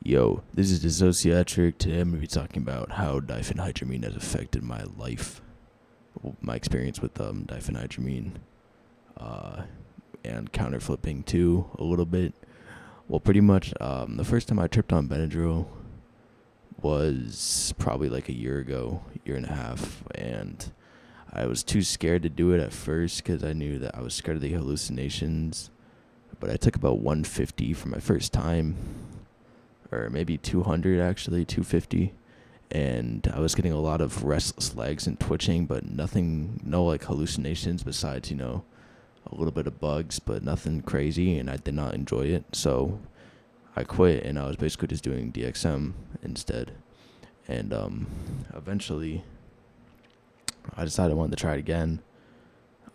Yo, this is Dissociatric. Today I'm going to be talking about how diphenhydramine has affected my life, my experience with diphenhydramine, uh, and counter flipping too, a little bit. Well, pretty much, the first time I tripped on Benadryl was probably like a year ago, year and a half, and I was too scared to do it at first because I knew that I was scared of the hallucinations. But I took about 150 for my first time, or maybe 200 actually, 250. And I was getting a lot of restless legs and twitching, but nothing, no like hallucinations besides, a little bit of bugs, but nothing crazy. And I did not enjoy it. So I quit and I was basically just doing DXM instead. And eventually I decided I wanted to try it again.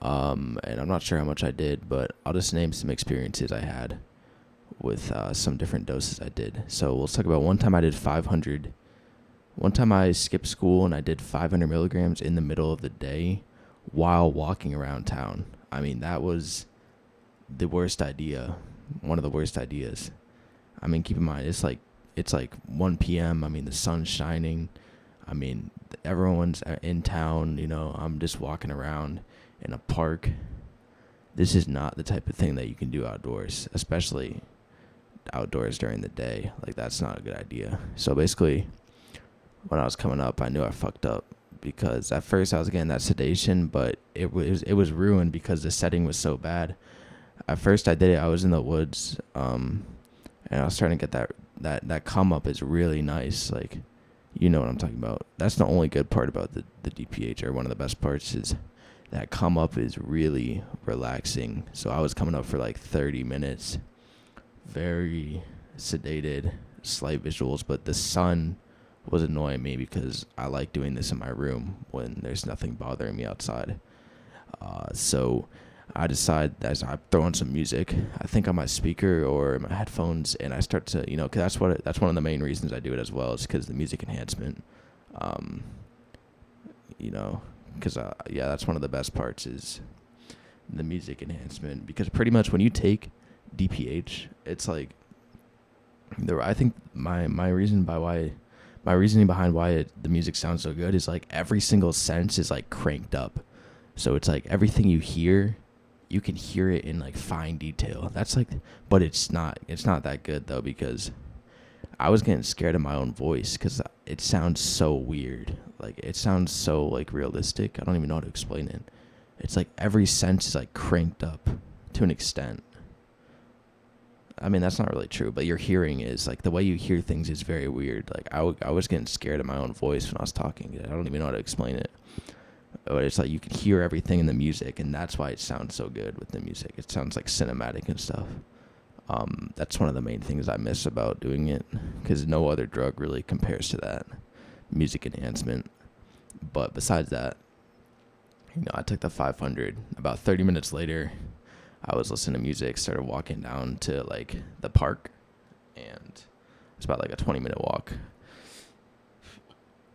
And I'm not sure how much I did, but I'll just name some experiences I had with some different doses I did. So let's talk about one time I did 500. One time I skipped school and I did 500 milligrams in the middle of the day while walking around town. I mean, that was the worst idea. One of the worst ideas. I mean, keep in mind, it's like 1 p.m. I mean, the sun's shining. I mean, everyone's in town, I'm just walking around in a park. This is not the type of thing that you can do outdoors, especially outdoors during the day. Like, that's not a good idea. So basically, when I was coming up, I knew I fucked up because at first I was getting that sedation, but it was ruined because the setting was so bad. At first I did it, I was in the woods, and I was starting to get that come up is really nice. Like, you know what I'm talking about. That's the only good part about the DPH, or one of the best parts, is that come up is really relaxing. So I was coming up for like 30 minutes, very sedated, slight visuals, but the sun was annoying me because I like doing this in my room when there's nothing bothering me outside. So I decide as I throw on some music, I think on my speaker or my headphones, and I start to, cause that's one of the main reasons I do it as well, is because the music enhancement, because that's one of the best parts is the music enhancement, because pretty much when you take DPH, it's like I think my reasoning behind why the music sounds so good is like every single sense is like cranked up, so it's like everything you hear, you can hear it in like fine detail. That's like, but it's not that good though, because I was getting scared of my own voice because it sounds so weird. Like, it sounds so like realistic. I don't even know how to explain it. It's like every sense is like cranked up to an extent. I mean, that's not really true, but your hearing is like, the way you hear things is very weird. Like, I was getting scared of my own voice when I was talking. I don't even know how to explain it. But it's like you can hear everything in the music, and that's why it sounds so good with the music. It sounds like cinematic and stuff. That's one of the main things I miss about doing it, because no other drug really compares to that music enhancement. But besides that, I took the 500. About 30 minutes later, I was listening to music, started walking down to like the park, and it's about like a 20-minute walk.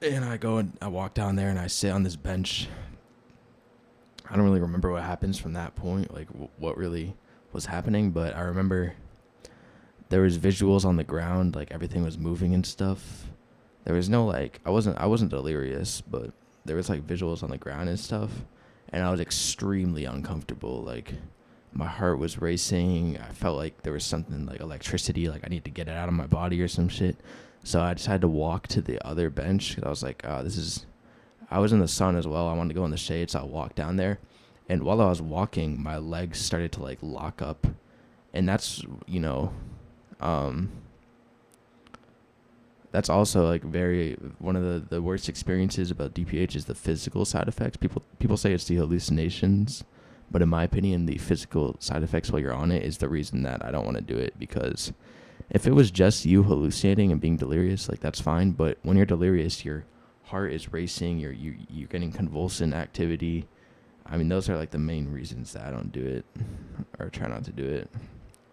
And I walk down there and I sit on this bench. I don't really remember what happens from that point, like what really was happening, but I remember there was visuals on the ground, like everything was moving and stuff. There was no like, I wasn't delirious, but there was like visuals on the ground and stuff, and I was extremely uncomfortable. Like, my heart was racing. I felt like there was something like electricity, like I need to get it out of my body or some shit. So I decided to walk to the other bench, because I was like, I was in the sun as well. I wanted to go in the shade, so I walked down there. And while I was walking, my legs started to like lock up. And that's, that's also like one of the worst experiences about DPH is the physical side effects. People say it's the hallucinations, but in my opinion, the physical side effects while you're on it is the reason that I don't want to do it, because if it was just you hallucinating and being delirious, like, that's fine. But when you're delirious, your heart is racing, you're getting convulsant activity. I mean, those are like the main reasons that I don't do it, or try not to do it.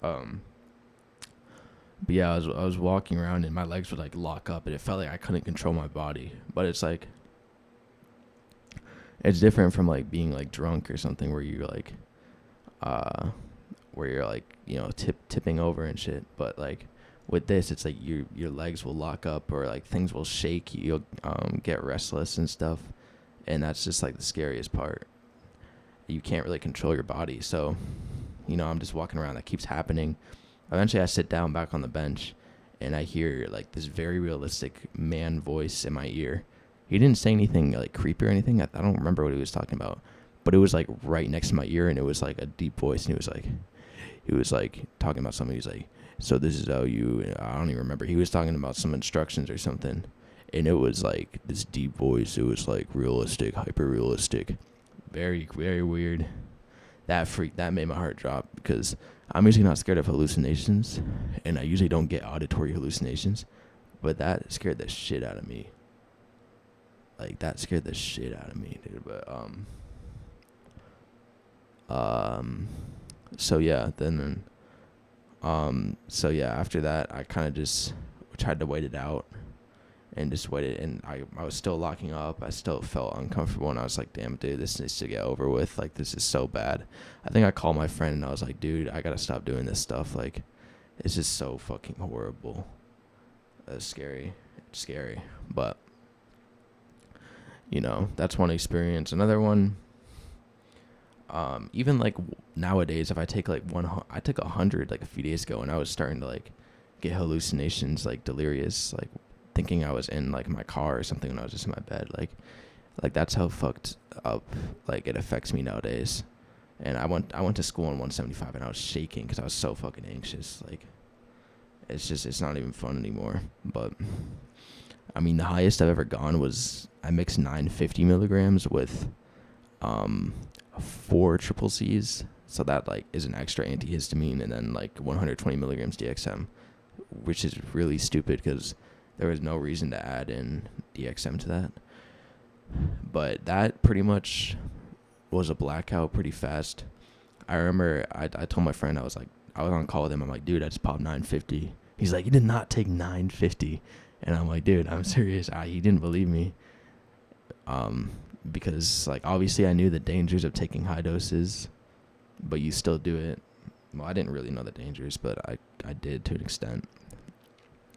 But yeah, I was walking around and my legs would like lock up, and it felt like I couldn't control my body. But it's like, it's different from like being like drunk or something where you're like, tipping over and shit. But like With this, it's like your legs will lock up, or like things will shake. You'll get restless and stuff, and that's just like the scariest part. You can't really control your body, so I'm just walking around. That keeps happening. Eventually, I sit down back on the bench, and I hear like this very realistic man voice in my ear. He didn't say anything like creepy or anything. I don't remember what he was talking about, but it was like right next to my ear, and it was like a deep voice, and he was like talking about something. He was like, so this is how you, I don't even remember. He was talking about some instructions or something. And it was like this deep voice. It was like realistic, hyper realistic. Very, very weird. That made my heart drop, because I'm usually not scared of hallucinations. And I usually don't get auditory hallucinations. But that scared the shit out of me. Like, that scared the shit out of me, dude. But, so yeah, so yeah, after that, I kind of just tried to wait it out, and just waited, and I was still locking up. I still felt uncomfortable, and I was like, damn, dude, this needs to get over with. Like, this is so bad. I think I called my friend, and I was like, dude, I gotta stop doing this stuff. Like, it's just so fucking horrible. It's scary. It's scary. But, that's one experience. Another one, even like nowadays, if I take like I took 100 like a few days ago, and I was starting to like get hallucinations, like delirious, like thinking I was in like my car or something when I was just in my bed. Like that's how fucked up like it affects me nowadays. And I went to school on 175, and I was shaking because I was so fucking anxious. Like, it's not even fun anymore. But I mean, the highest I've ever gone was I mixed 950 milligrams with 4 triple C's, so that like is an extra antihistamine, and then like 120 milligrams DXM, which is really stupid because there was no reason to add in DXM to that. But that pretty much was a blackout pretty fast. I remember I told my friend, I was on call with him. I'm like, dude, I just popped 950. He's like, you did not take 950. And I'm like, dude, I'm serious. He didn't believe me. Because like obviously I knew the dangers of taking high doses, but you still do it. Well, I didn't really know the dangers, but I did to an extent.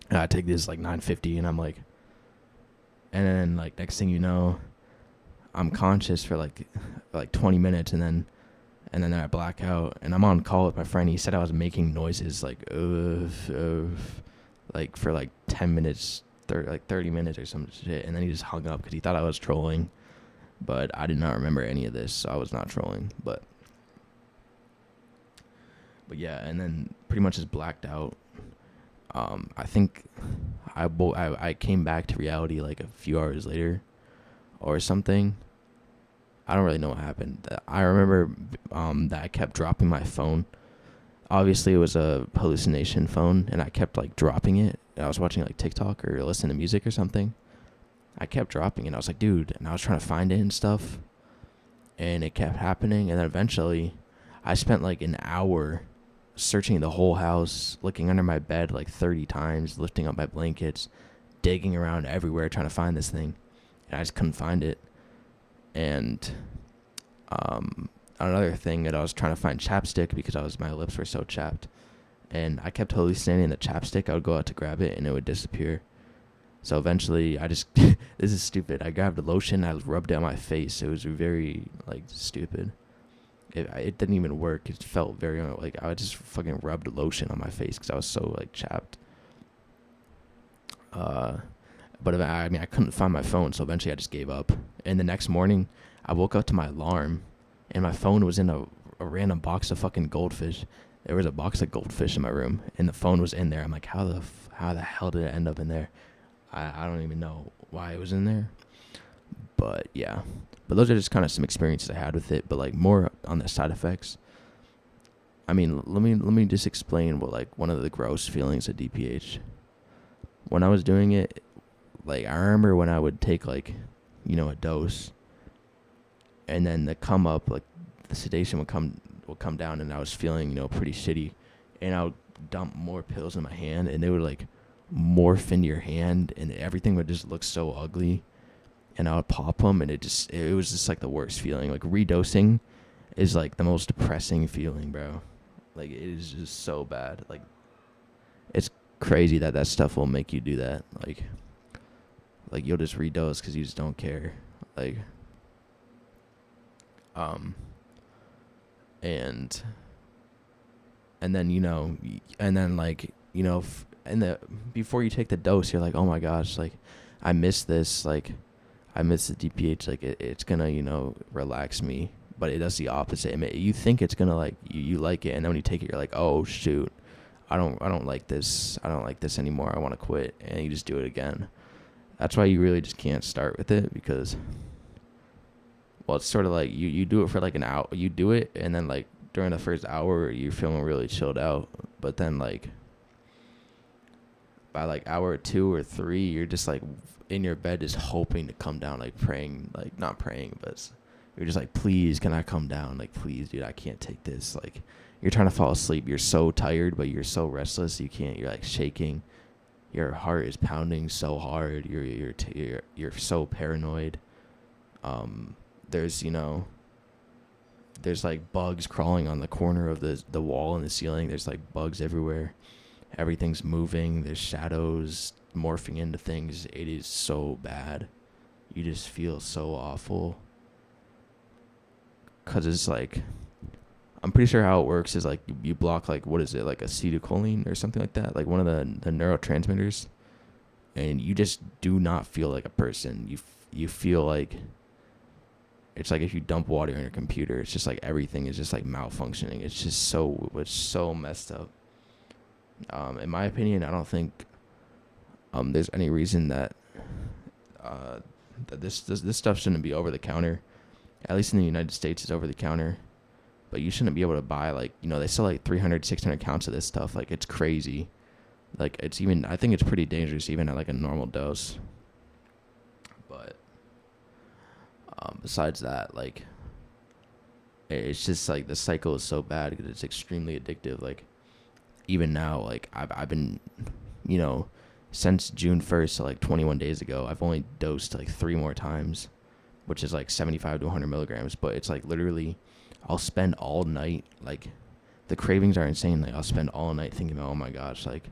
And I take this like 950, and I'm like, and then like next thing you know, I'm conscious for like 20 minutes, and then I black out, and I'm on call with my friend. He said I was making noises like like for like 10 minutes, 30 minutes or some shit, and then he just hung up because he thought I was trolling. But I did not remember any of this, so I was not trolling. But yeah, and then pretty much just blacked out. I think I came back to reality like a few hours later or something. I don't really know what happened. I remember that I kept dropping my phone. Obviously, it was a hallucination phone, and I kept like dropping it. I was watching like TikTok or listening to music or something. I kept dropping it. I was like, dude, and I was trying to find it and stuff, and it kept happening. And then eventually, I spent like an hour searching the whole house, looking under my bed like 30 times, lifting up my blankets, digging around everywhere trying to find this thing, and I just couldn't find it. And another thing that I was trying to find chapstick because my lips were so chapped, and I kept hallucinating the chapstick. I would go out to grab it, and it would disappear. So eventually, I just this is stupid. I grabbed a lotion, I rubbed it on my face. It was very like stupid. It didn't even work. It felt very like I just fucking rubbed lotion on my face because I was so like chapped. But I mean, I couldn't find my phone, so eventually I just gave up. And the next morning, I woke up to my alarm, and my phone was in a random box of fucking goldfish. There was a box of goldfish in my room, and the phone was in there. I'm like, how the hell did it end up in there? I don't even know why it was in there. But yeah. But those are just kind of some experiences I had with it. But like more on the side effects. I mean, let me just explain what like one of the gross feelings of DPH. When I was doing it, like I remember when I would take like, a dose, and then the come up, like the sedation would come down, and I was feeling, pretty shitty, and I would dump more pills in my hand, and they would like morph into your hand, and everything would just look so ugly, and I would pop them, and it was just like the worst feeling. Like redosing is like the most depressing feeling, bro. Like it is just so bad. Like it's crazy that that stuff will make you do that. Like you'll just redose because you just don't care. Like, um, and and then and then like and the before you take the dose, you're like, oh my gosh, like I miss this, like I miss the DPH, like it's gonna relax me, but it does the opposite. I mean, you think it's gonna like you like it, and then when you take it, you're like, oh shoot, I don't like this. I don't like this anymore. I want to quit, and you just do it again. That's why you really just can't start with it because, well, it's sort of like you do it for like an hour. You do it, and then like during the first hour, you're feeling really chilled out, but then like by like hour 2 or 3, you're just like in your bed just hoping to come down, like praying, like not praying, but you're just like, please, can I come down? Like, please, dude, I can't take this. Like, you're trying to fall asleep. You're so tired, but you're so restless. You can't. You're like shaking. Your heart is pounding so hard. You're so paranoid. There's there's like bugs crawling on the corner of the wall and the ceiling. There's like bugs everywhere. Everything's moving. There's shadows morphing into things. It is so bad. You just feel so awful. Cause it's like, I'm pretty sure how it works is like you block like, what is it, like acetylcholine or something like that, like one of the neurotransmitters, and you just do not feel like a person. You feel like it's like if you dump water on your computer. It's just like everything is just like malfunctioning. It's so messed up. In my opinion, I don't think there's any reason that that this stuff shouldn't be over the counter. At least in the United States, it's over the counter. But you shouldn't be able to buy, like, they sell like 300, 600 counts of this stuff. Like, it's crazy. Like, I think it's pretty dangerous even at like a normal dose. But besides that, like, it's just like the cycle is so bad because it's extremely addictive. Like, even now, like, I've been, since June 1st, so like 21 days ago, I've only dosed like 3 more times, which is like 75 to 100 milligrams. But it's like literally, I'll spend all night, like, the cravings are insane. Like, I'll spend all night thinking, oh my gosh, like,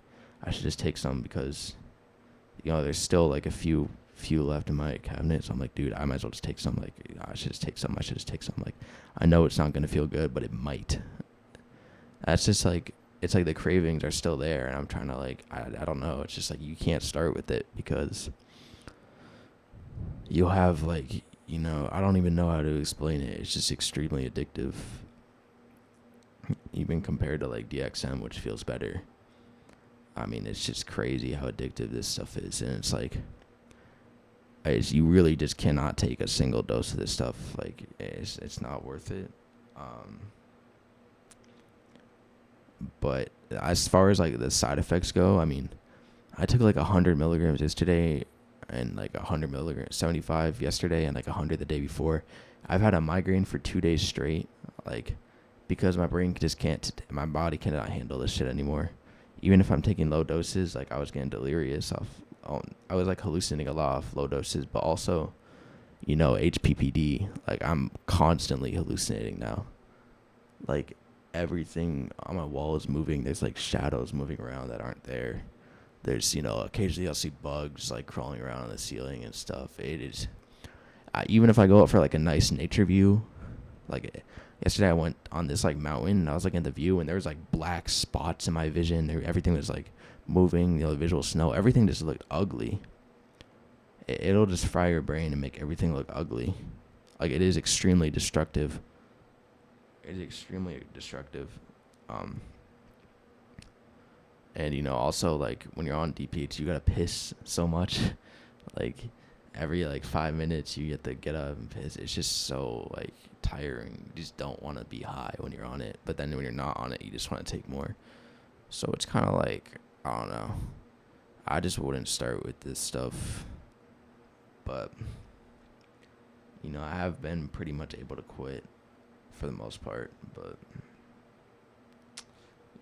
I should just take some because, there's still like a few left in my cabinet. So I'm like, dude, I might as well just take some. Like, I should just take some. Like, I know it's not going to feel good, but it might. That's just like, it's like the cravings are still there. And I'm trying to like, I don't know. It's just like, you can't start with it because you'll have like, I don't even know how to explain it. It's just extremely addictive. Even compared to like DXM, which feels better. I mean, it's just crazy how addictive this stuff is. And it's like, you really just cannot take a single dose of this stuff. Like, it's not worth it. But as far as like the side effects go, I mean, I took like 100 milligrams yesterday and like 100 milligrams, 75 yesterday and like 100 the day before. I've had a migraine for 2 days straight, like, because my brain just my body cannot handle this shit anymore. Even if I'm taking low doses, like I was getting delirious I was like hallucinating a lot of low doses, but also, HPPD, like I'm constantly hallucinating now. Like everything on my wall is moving. There's like shadows moving around that aren't there. There's, occasionally I'll see bugs like crawling around on the ceiling and stuff. It is, even if I go out for like a nice nature view, like yesterday I went on this like mountain and I was looking at the view and there was like black spots in my vision. Everything was like moving, the visual snow, everything just looked ugly. It'll just fry your brain and make everything look ugly. Like, it is extremely destructive. And also like when you're on DPH, you gotta piss so much. Like every like 5 minutes you get to get up and piss. It's just so like tiring. You just don't want to be high when you're on it, but then when you're not on it, you just want to take more. So it's kind of like, I don't know, I just wouldn't start with this stuff. But I have been pretty much able to quit for the most part. But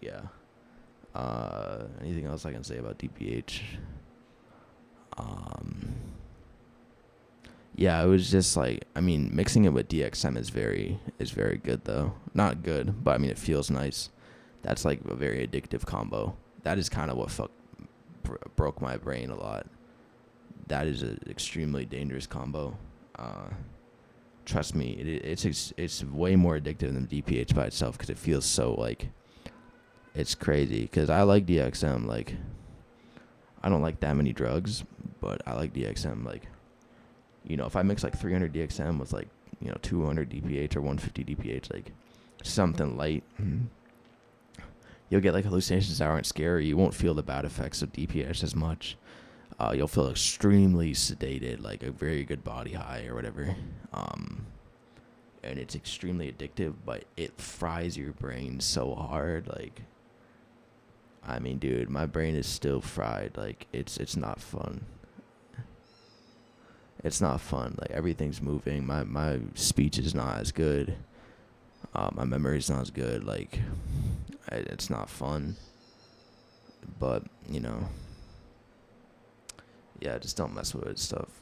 yeah. Anything else I can say about DPH? Yeah, it was just like, I mean, mixing it with DXM is very good though. Not good, but I mean, it feels nice. That's like a very addictive combo. That is kind of what broke my brain a lot. That is an extremely dangerous combo. Trust me, it's way more addictive than DPH by itself because it feels so like it's crazy. Because I like DXM, like I don't like that many drugs, but I like DXM. Like, you know, if I mix like 300 DXM with like 200 DPH or 150 DPH, like something light, you'll get like hallucinations that aren't scary. You won't feel the bad effects of DPH as much. You'll feel extremely sedated, like a very good body high or whatever. And it's extremely addictive, but it fries your brain so hard. Like, I mean, dude, my brain is still fried. Like, it's not fun. It's not fun. Like, everything's moving. My speech is not as good. My memory is not as good. Like, it's not fun. But, yeah, just don't mess with it stuff.